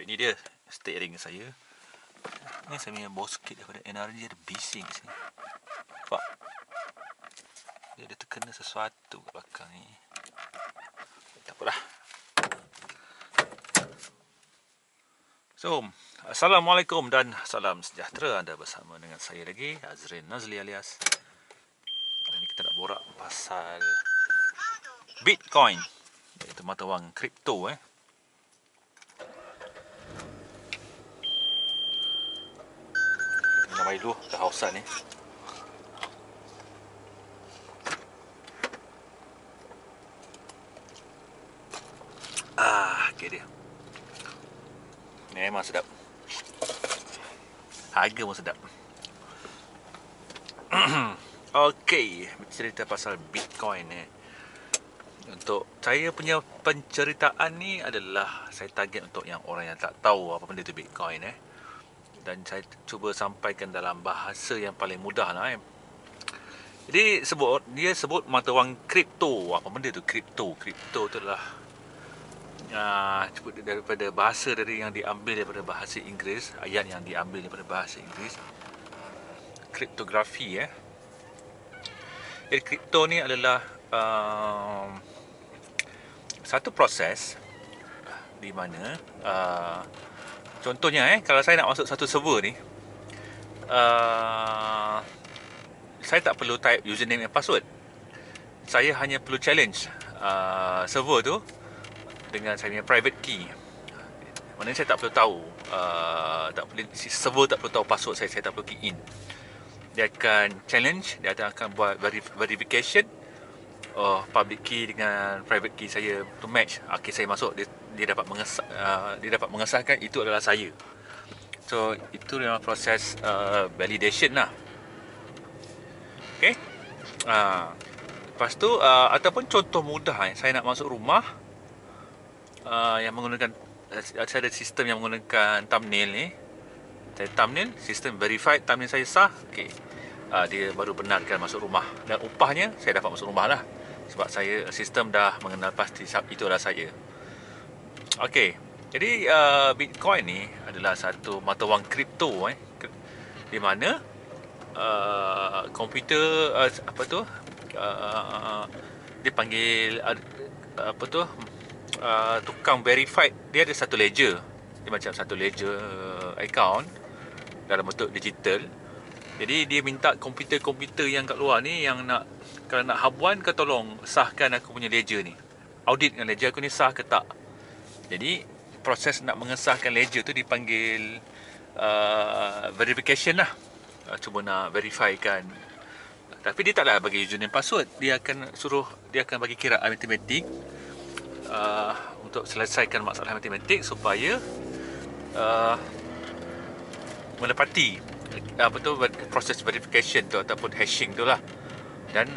Ini dia steering saya. Ni saya punya bosket daripada NRG ada bising kat sini. Nampak? Dia ada terkena sesuatu kat belakang ni. Tak apalah. So, Assalamualaikum dan salam sejahtera. Anda bersama dengan saya lagi, Azrin Nazli alias. Hari ni kita nak borak pasal Bitcoin, iaitu mata wang kripto Kita nak mari dulu kehausan ni. Okay dia. Memang sedap. Harga pun sedap. Okey, cerita pasal Bitcoin ni. Untuk saya punya penceritaan ni adalah saya target untuk yang orang yang tak tahu apa benda tu Bitcoin Dan saya cuba sampaikan dalam bahasa yang paling mudah lah Jadi dia sebut mata wang kripto. Apa benda tu kripto? Kripto tu adalah daripada bahasa yang diambil daripada bahasa Inggeris, ayat yang diambil daripada bahasa Inggeris, kriptografi Jadi kripto ni adalah satu proses di mana contohnya kalau saya nak masuk satu server ni, saya tak perlu type username dan password. Saya hanya perlu challenge server tu dengan saya punya private key. Maknanya saya tak perlu tahu, server tak perlu tahu password saya tak perlu key in. Dia akan challenge, dia akan buat verification public key dengan private key saya to match. Okay, saya masuk, dia dapat mengesahkan itu adalah saya. So itu memang proses validation lah. Okay. Lepas tu ataupun contoh mudah saya nak masuk rumah yang menggunakan, saya ada sistem yang menggunakan thumbnail ni. Saya thumbnail, sistem verified thumbnail saya sah. Okay. Dia baru benarkan masuk rumah. Dan upahnya saya dapat masuk rumah lah, sebab saya sistem dah mengenal pasti itu adalah saya. Okey. Jadi Bitcoin ni adalah satu mata wang kripto di mana komputer dipanggil tukang verified. Dia ada satu ledger. Dia macam satu ledger account dalam bentuk digital. Jadi dia minta komputer-komputer yang kat luar ni yang nak, kalau nak habuan ke tolong sahkan aku punya ledger ni. Audit dengan ledger aku ni sah ke tak. Jadi proses nak mengesahkan ledger tu dipanggil verification lah. Cuba nak verifykan. Tapi dia taklah bagi username password. Dia akan bagi kiraan matematik untuk selesaikan masalah matematik supaya menepati proses verification tu ataupun hashing tu lah. Dan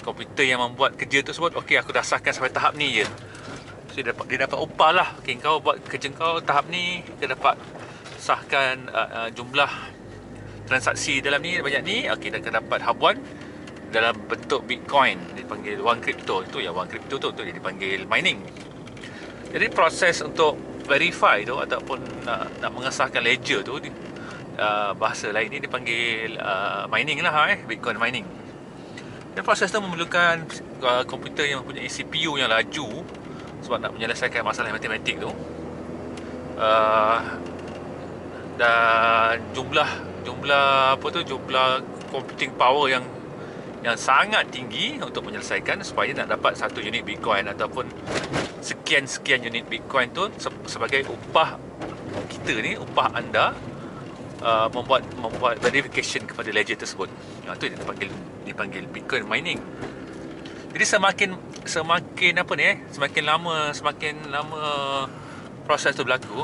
komputer yang membuat kerja tersebut, okey, aku dah sahkan sampai tahap ni je. So, dia dapat upah lah. Okay, kau buat kerja kau tahap ni, kau dapat sahkan jumlah transaksi dalam ni banyak ni. Okey, dah akan dapat habuan dalam bentuk Bitcoin. Dipanggil wang kripto. Itu ya wang kripto tu dipanggil mining. Jadi proses untuk verify tu ataupun nak mengesahkan ledger tu, bahasa lain ni dipanggil mining lah, Bitcoin mining. Dan proses tu memerlukan komputer yang mempunyai CPU yang laju, sebab nak menyelesaikan masalah matematik tu. Dan jumlah computing power yang sangat tinggi untuk menyelesaikan, supaya nak dapat satu unit Bitcoin ataupun sekian unit Bitcoin tu sebagai upah kita ni, upah anda membuat verification kepada ledger tersebut. Itu dipanggil Bitcoin mining. Jadi semakin lama proses tu berlaku,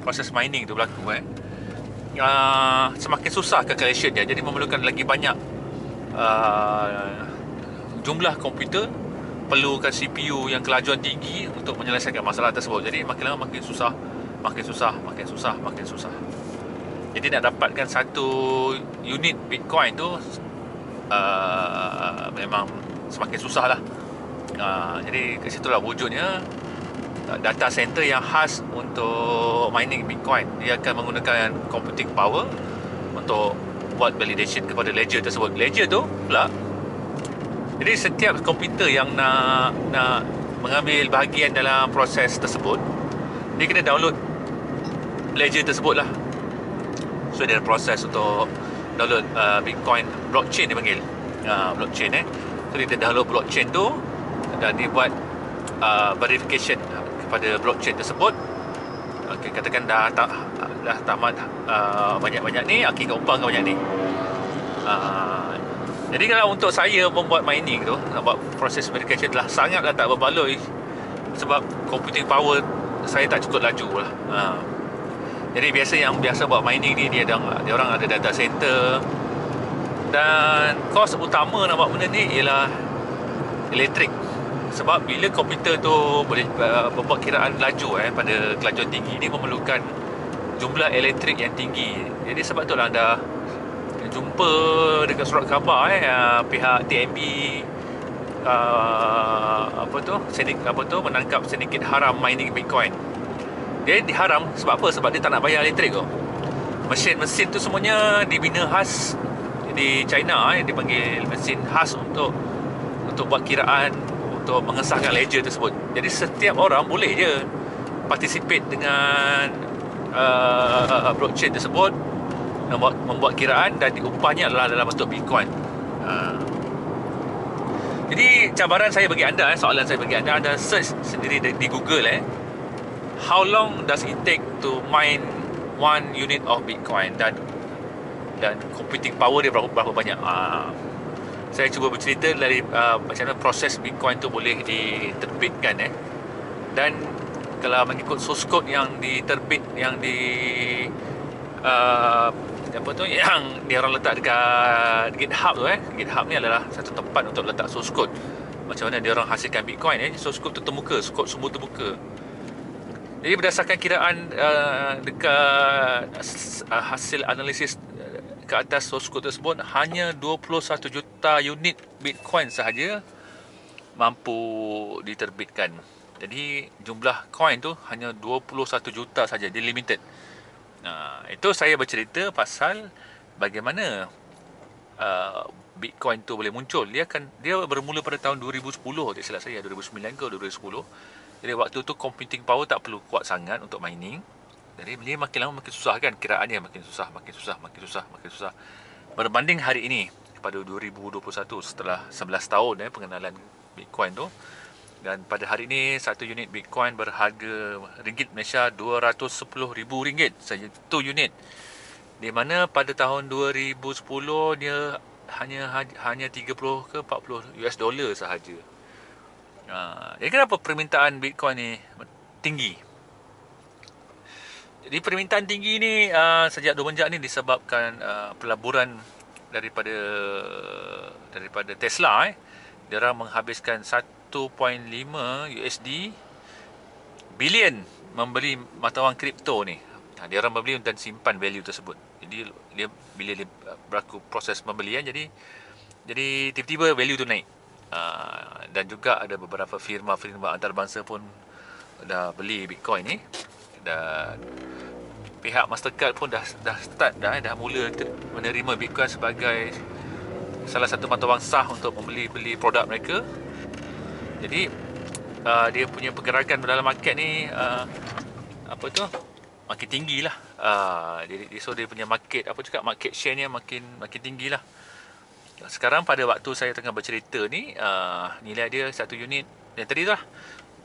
proses mining tu berlaku, semakin susah calculation dia. Jadi memerlukan lagi banyak jumlah komputer, perlukan CPU yang kelajuan tinggi untuk menyelesaikan masalah tersebut. Jadi makin lama makin susah. Jadi nak dapatkan satu unit Bitcoin tu memang semakin susah lah. Jadi kat situlah wujudnya data center yang khas untuk mining Bitcoin. Dia akan menggunakan computing power untuk buat validation kepada ledger tersebut. Ledger tu pula, jadi setiap komputer yang nak mengambil bahagian dalam proses tersebut, dia kena download ledger tersebut lah. So dia ada proses untuk download Bitcoin blockchain dia panggil, blockchain So dia download blockchain tu dan dia buat verification kepada blockchain tersebut. Okay, katakan dah tamat banyak-banyak ni, kita umpang banyak ni. Jadi kalau untuk saya membuat mining tu, nak buat proses verification adalah sangatlah tak berbaloi, sebab computing power saya tak cukup laju lah. Jadi biasa buat mining ni, dia orang ada data center, dan kos utama nak buat benda ni ialah elektrik. Sebab bila komputer tu boleh membuat kiraan laju pada kelajuan tinggi, ni memerlukan jumlah elektrik yang tinggi. Jadi sebab tu lah anda jumpa dekat surat khabar pihak TNB menangkap syndicate haram mining Bitcoin. Dia diharam sebab apa? Sebab dia tak nak bayar elektrik tu. Mesin-mesin tu semuanya dibina khas di China, dipanggil mesin khas untuk buat kiraan, untuk mengesahkan ledger tersebut. Jadi setiap orang boleh je participate dengan blockchain tersebut, membuat kiraan, dan upahnya adalah dalam bentuk Bitcoin. Jadi cabaran saya bagi anda, soalan saya bagi anda, anda search sendiri di Google how long does it take to mine 1 unit of Bitcoin, dan computing power dia berapa banyak. Saya cuba bercerita dari macam mana proses Bitcoin tu boleh diterbitkan dan kalau mengikut source code yang diterbit, yang yang dia orang letak dekat GitHub tu. GitHub ni adalah satu tempat untuk letak source code. Macam mana dia orang hasilkan Bitcoin source code tu terbuka, source code semua terbuka. Jadi berdasarkan kiraan dekat hasil analisis ke atas source code tersebut, hanya 21 juta unit Bitcoin sahaja mampu diterbitkan. Jadi jumlah coin tu hanya 21 juta saja, dia limited. Itu saya bercerita pasal bagaimana Bitcoin tu boleh muncul. Dia bermula pada tahun 2010, tak silap saya, 2009 ke 2010. Jadi waktu tu computing power tak perlu kuat sangat untuk mining. Jadi dia makin lama makin susah kan, kiraannya makin susah. Berbanding hari ini pada 2021, setelah 11 tahun pengenalan Bitcoin tu, dan pada hari ini satu unit Bitcoin berharga ringgit Malaysia RM210,000 saja, satu unit. Di mana pada tahun 2010 dia hanya 30 ke 40 US dollar sahaja. Jadi kenapa permintaan Bitcoin ni tinggi? Jadi permintaan tinggi ni sejak semenjak ni disebabkan pelaburan daripada Tesla. Dia orang menghabiskan 1.5 USD bilion membeli mata wang kripto ni. Dia orang membeli dan simpan value tersebut. Jadi bila dia berlaku proses pembelian, jadi tiba-tiba value tu naik. Dan juga ada beberapa firma antarabangsa pun dah beli Bitcoin ni, dan pihak Mastercard pun dah mula menerima Bitcoin sebagai salah satu mata wang sah untuk beli produk mereka. Jadi dia punya pergerakan dalam market ni makin tinggi lah. Jadi dia punya market share ni makin tinggi lah. Sekarang pada waktu saya tengah bercerita ni, nilai dia satu unit yang tadi lah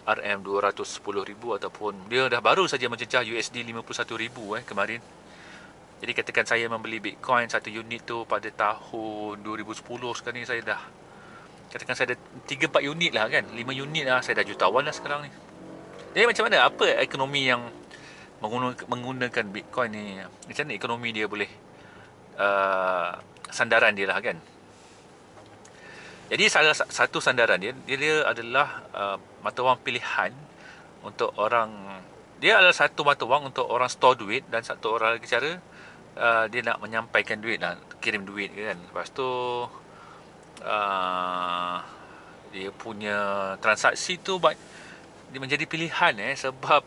RM210,000, ataupun dia dah baru saja mencecah USD 51,000 kemarin. Jadi katakan saya membeli Bitcoin satu unit tu pada tahun 2010, sekarang ni saya dah katakan saya ada 3-4 unit lah kan, 5 unit lah, saya dah jutawan lah sekarang ni. Jadi macam mana, apa ekonomi yang menggunakan Bitcoin ni, macam mana ekonomi dia boleh sandaran dia lah kan. Jadi salah satu sandaran dia adalah mata wang pilihan untuk orang. Dia adalah satu mata wang untuk orang store duit, dan satu orang lagi cara dia nak menyampaikan duit lah, kirim duit kan. Lepas tu dia punya transaksi tu menjadi pilihan sebab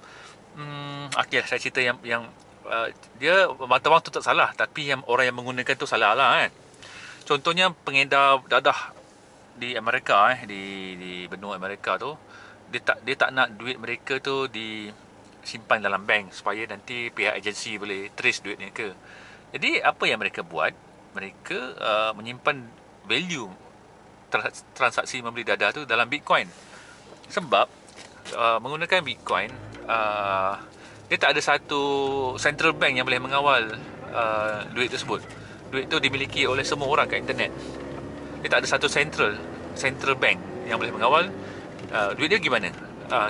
okey, saya cerita yang dia mata wang tu tak salah, tapi yang orang yang menggunakan tu salah lah kan. Contohnya pengedar dadah di Amerika di benua Amerika tu, dia tak nak duit mereka tu disimpan dalam bank supaya nanti pihak agensi boleh trace duit mereka. Jadi apa yang mereka buat, mereka menyimpan value transaksi membeli dadah tu dalam Bitcoin. Sebab menggunakan Bitcoin, dia tak ada satu central bank yang boleh mengawal duit tersebut. Duit tu dimiliki oleh semua orang kat internet. Dia tak ada satu central bank yang boleh mengawal duit dia gimana,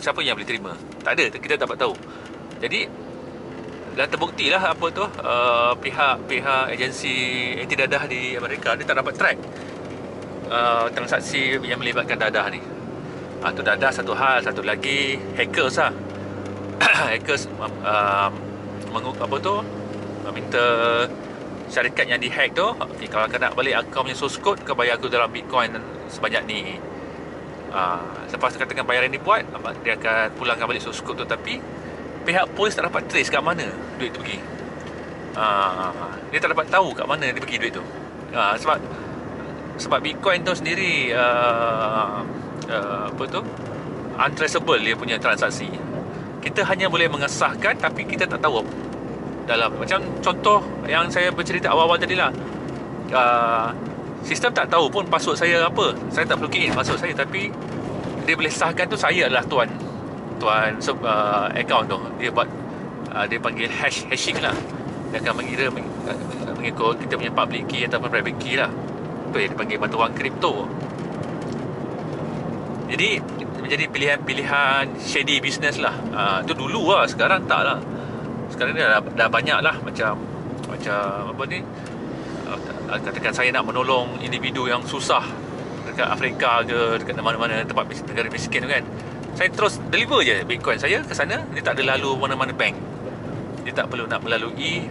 siapa yang boleh terima. Tak ada, kita dapat tahu. Jadi dah terbukti lah apa tu, pihak agensi anti dadah di Amerika dia tak dapat track transaksi yang melibatkan dadah ni. Tu dadah satu hal, satu lagi hackers lah. Hackers apa tu, minta syarikat yang dihack tu, kalau kau nak balik akaun punya source code, kau bayar aku dalam Bitcoin sebanyak ni. Lepas katakan bayaran dibuat, dia akan pulangkan balik source code tu, tapi pihak polis tak dapat trace kat mana duit tu pergi. Dia tak dapat tahu kat mana dia pergi duit tu. Sebab Bitcoin tu sendiri apa tu, untraceable dia punya transaksi. Kita hanya boleh mengesahkan, tapi kita tak tahu dalam. Macam contoh yang saya bercerita awal-awal tadi lah, sistem tak tahu pun password saya apa. Saya tak perlu key in password saya, tapi dia boleh sahkan tu saya adalah tuan account tu. Dia buat dia panggil hashing lah. Dia akan mengikut kita punya public key ataupun private key lah. Tu yang dipanggil mata wang kripto. Jadi menjadi pilihan shady business lah. Tu dulu lah, sekarang tak lah. Sekarang ni dah banyak lah macam apa ni, katakan saya nak menolong individu yang susah dekat Afrika ke, dekat mana-mana tempat negara miskin tu kan, saya terus deliver je Bitcoin saya ke sana. Dia tak ada lalu mana-mana bank, dia tak perlu nak melalui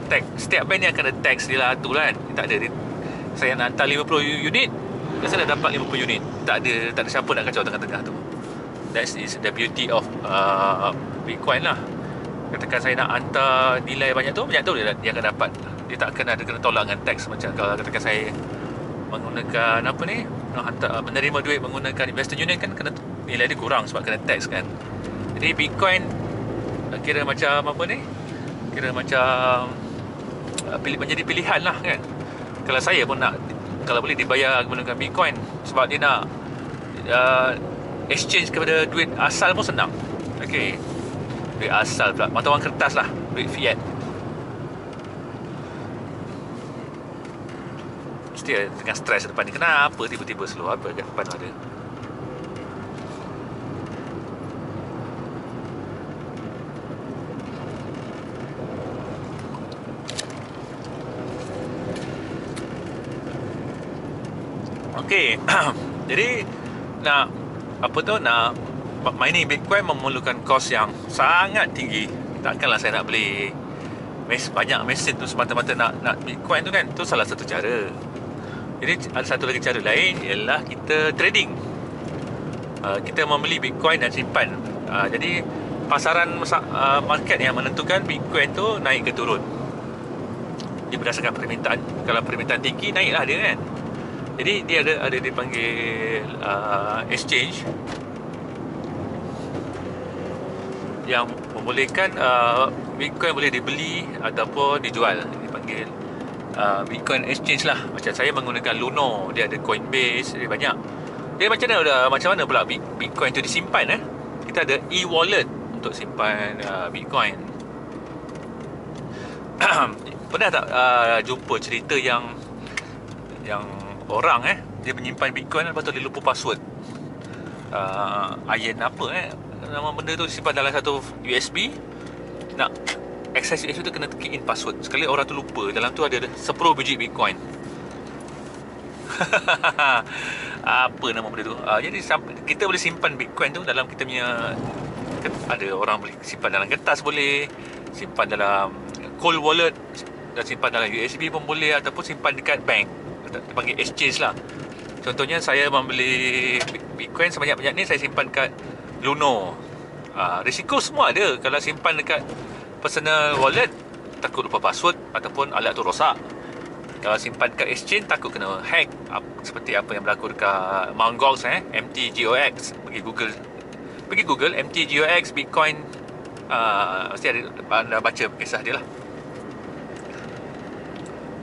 tax. Setiap bank ni akan ada tax dia lah tu kan. Dia tak ada, saya nak hantar 50 unit, saya dah dapat 50 unit. Tak ada siapa nak kacau tengah-tengah tu. That is the beauty of Bitcoin lah. Katakan saya nak hantar nilai banyak tu dia akan dapat. Dia tak akan ada kena tolak dengan tax. Macam kalau katakan saya menggunakan apa ni, menerima duit menggunakan Western Union kan, kena nilai dia kurang sebab kena tax kan. Jadi Bitcoin kira macam apa ni, kira macam menjadi pilihan lah kan. Kalau saya pun nak, kalau boleh dibayar menggunakan Bitcoin, sebab dia nak exchange kepada duit asal pun senang. Okey, duit asal pula, mata wang kertas lah, duit fiat. Mesti tengah stres depan ni. Kenapa tiba-tiba slow? Apa kat depan ada? Okey. Jadi nak mining Bitcoin memerlukan kos yang sangat tinggi. Takkanlah saya nak beli banyak mesin tu semata-mata nak Bitcoin tu kan. Tu salah satu cara. Jadi ada satu lagi cara lain, ialah kita trading. Kita membeli Bitcoin dan simpan. Jadi pasaran market yang menentukan Bitcoin tu naik ke turun. Dia berdasarkan permintaan. Kalau permintaan tinggi, naiklah dia kan. Jadi dia ada dipanggil exchange yang membolehkan Bitcoin boleh dibeli ataupun dijual. Dipanggil Bitcoin exchange lah. Macam saya menggunakan Luno, dia ada Coinbase, dia banyak. Dia macam mana pula Bitcoin tu disimpan Kita ada e-wallet untuk simpan Bitcoin. Pernah tak jumpa cerita yang orang dia menyimpan Bitcoin, lepas tu dia lupa password. Iron apa nama benda tu, disimpan dalam satu USB. Nak access USB tu kena key in password. Sekali orang tu lupa, dalam tu ada 10 biji Bitcoin. Apa nama benda tu? Jadi kita boleh simpan Bitcoin tu dalam kita punya, ada orang boleh simpan dalam kertas, boleh simpan dalam cold wallet, dan simpan dalam USB pun boleh, ataupun simpan dekat bank. Dipanggil exchange lah. Contohnya saya membeli Bitcoin sebanyak-banyak ni, saya simpan kat Luno. Risiko semua ada. Kalau simpan dekat personal wallet, takut lupa password ataupun alat tu rosak. Kalau simpan kat exchange, takut kena hack, seperti apa yang berlaku dekat Mt. Gox, MTGOX. Pergi Google MTGOX Bitcoin, mesti ada, anda baca kisah dia lah.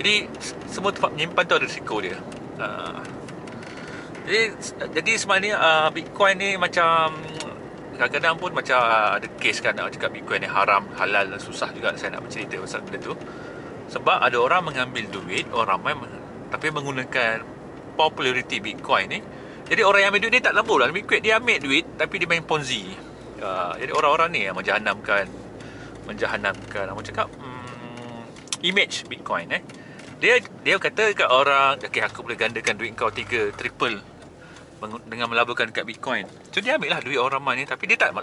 Jadi semua tempat menyimpan tu ada risiko dia. Jadi sebenarnya Bitcoin ni macam kadang-kadang pun macam ada kes kan nak cakap Bitcoin ni haram, halal, susah juga saya nak bercerita pasal benda tu. Sebab ada orang mengambil duit, orang ramai tapi menggunakan popularity Bitcoin ni. Jadi orang yang ambil duit ni tak lampu lah Bitcoin, dia ambil duit tapi dia main Ponzi. Jadi orang-orang ni yang menjahanamkan apa cakap image Bitcoin Dia kata kat orang, okay, aku boleh gandakan duit kau 3 triple dengan melaburkan dekat Bitcoin. So dia ambil lah duit orang ramai ni, tapi dia tak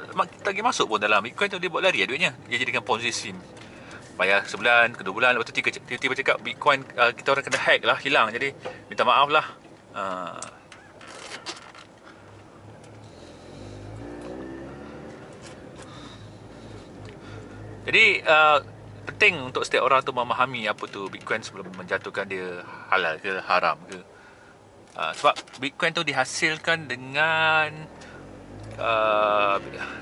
pergi masuk pun dalam Bitcoin tu. Dia buat lari duitnya. Dia jadikan Ponzi scheme. Bayar sebulan, kedua bulan, lepas tu tiba-tiba cakap Bitcoin kita orang kena hack lah, hilang. Jadi minta maaf lah. Jadi penting untuk setiap orang tu memahami apa tu Bitcoin sebelum menjatuhkan dia halal ke haram ke. Sebab Bitcoin tu dihasilkan dengan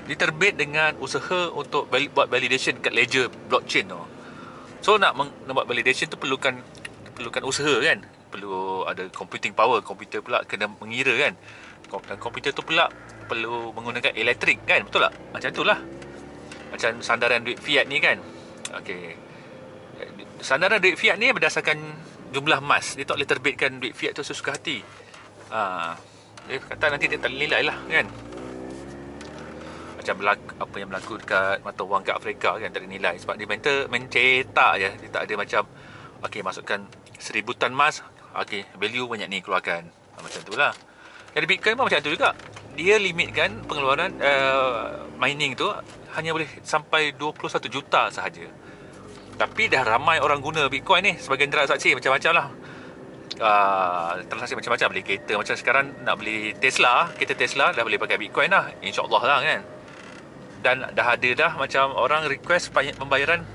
diterbit dengan usaha untuk buat validation kat ledger blockchain tu. So nak buat validation tu perlukan usaha kan. Perlu ada computing power. Komputer pula kena mengira kan. Dan komputer tu pula perlu menggunakan elektrik kan. Betul tak? Macam tu lah. Macam sandaran duit fiat ni kan. Okay. Sandaran duit fiat ni berdasarkan jumlah emas. Dia tak boleh terbitkan duit fiat tu sesuka hati. Dia kata nanti dia tak nilai lah kan. Macam apa yang berlaku dekat mata wang kat Afrika kan, tak ada nilai. Sebab dia main cetak je. Dia tak ada macam okay, masukkan 1000 tan emas, okay, value banyak ni keluarkan. Macam tu lah. Jadi Bitcoin pun macam tu juga. Dia limitkan pengeluaran mining tu hanya boleh sampai 21 juta sahaja. Tapi dah ramai orang guna Bitcoin ni sebagai transaksi macam-macam lah. Transaksi macam-macam. Beli kereta macam sekarang nak beli Tesla, kereta Tesla dah boleh pakai Bitcoin lah, InsyaAllah lah kan. Dan dah ada dah macam orang request pembayaran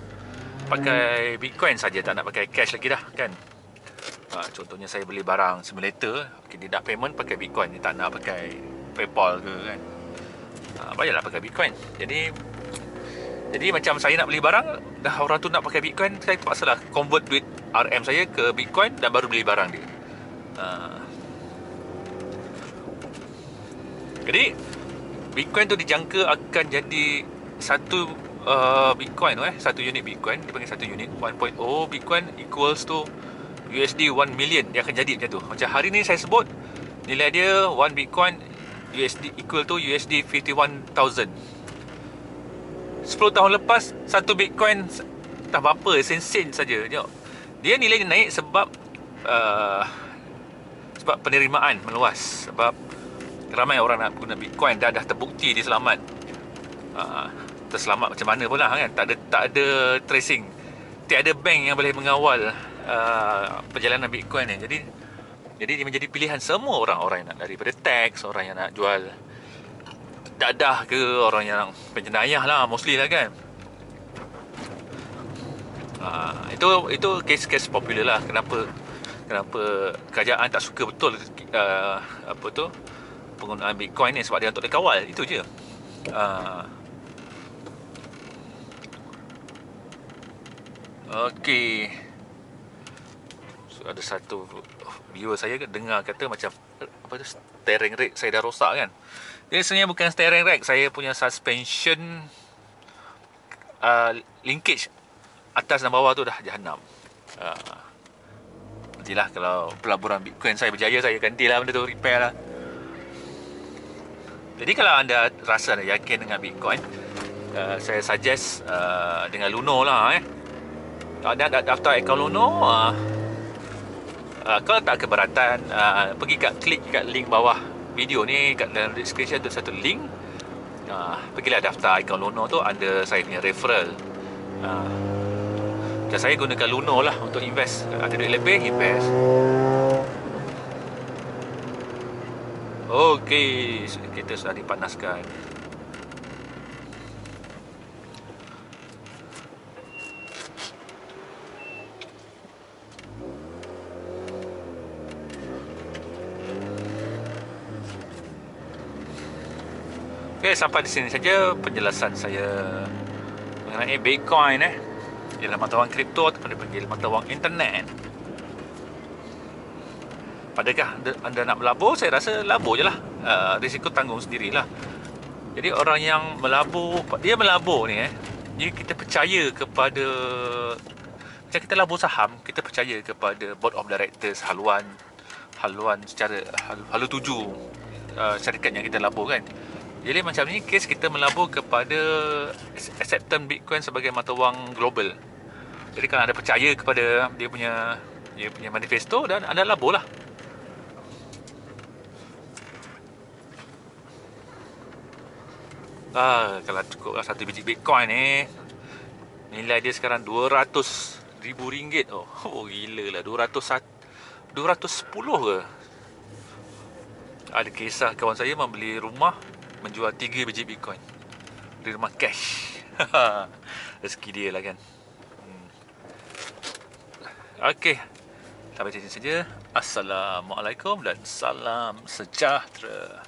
pakai Bitcoin saja, tak nak pakai cash lagi dah kan. Contohnya saya beli barang simulator, okay, dia nak payment pakai Bitcoin, dia tak nak pakai PayPal ke kan. Bayarlah pakai Bitcoin. Jadi macam saya nak beli barang, dah orang tu nak pakai Bitcoin, saya terpaksa lah convert duit RM saya ke Bitcoin dan baru beli barang dia. Jadi Bitcoin tu dijangka akan jadi satu Bitcoin tu satu unit Bitcoin, dipanggil satu unit 1.0 Bitcoin equals to USD 1 million. Dia akan jadi macam tu. Macam hari ni saya sebut nilai dia 1 Bitcoin USD equal to USD 51,000. 10 tahun lepas satu Bitcoin tak berapa, sen-sen saja. Dia nilai dia naik sebab penerimaan meluas. Sebab ramai orang nak guna Bitcoin, dah terbukti dia selamat. Terselamat macam mana pula kan. Tak ada tracing. Tiada bank yang boleh mengawal perjalanan Bitcoin ni. Jadi dia menjadi pilihan semua orang yang nak, daripada tax, orang yang nak jual dadah ke, orang yang penjenayah lah, mostly lah kan. Itu kes-kes popular lah. Kenapa kerajaan tak suka betul penggunaan Bitcoin ni, sebab dia untuk dikawal. Itu je. Okey. So, ada satu viewer saya dengar kata macam steering rack saya dah rosak kan. Dia sebenarnya bukan steering rack, saya punya suspension linkage atas dan bawah tu dah jahanam. Nantilah kalau pelaburan Bitcoin saya berjaya, saya gantilah benda tu, repair lah. Jadi kalau anda rasa anda yakin dengan Bitcoin, saya suggest dengan Luno lah. Kalau anda daftar akaun Luno, kalau tak keberatan, klik kat link bawah video ni, kat dalam description tu satu link. Pergilah daftar akaun Luno tu, ada saya punya referral. Dan saya gunakan Luno lah untuk invest. Ada duit lebih, invest. Okey, kita sudah dipanaskan. Okay, sampai di sini saja penjelasan saya mengenai Bitcoin ialah mata wang kripto ataupun dipanggil mata wang internet. Adakah anda nak melabur? Saya rasa labur je lah. Risiko tanggung sendirilah. Jadi orang yang melabur, dia melabur ni dia kita percaya kepada, macam kita labur saham, kita percaya kepada board of directors, haluan secara halu tuju syarikat yang kita labur kan. Jadi macam ni kes kita melabur kepada acceptance Bitcoin sebagai mata wang global. Jadi kalau anda percaya kepada dia punya manifesto, dan anda labur lah. Kalau cukup lah satu biji Bitcoin ni, nilai dia sekarang RM200,000. Oh gila lah, 210 ke. Ada kisah kawan saya membeli rumah, menjual 3 biji Bitcoin. Beli rumah cash. Rezeki dia lah kan. Okey, sampai sini saja. Assalamualaikum dan salam sejahtera.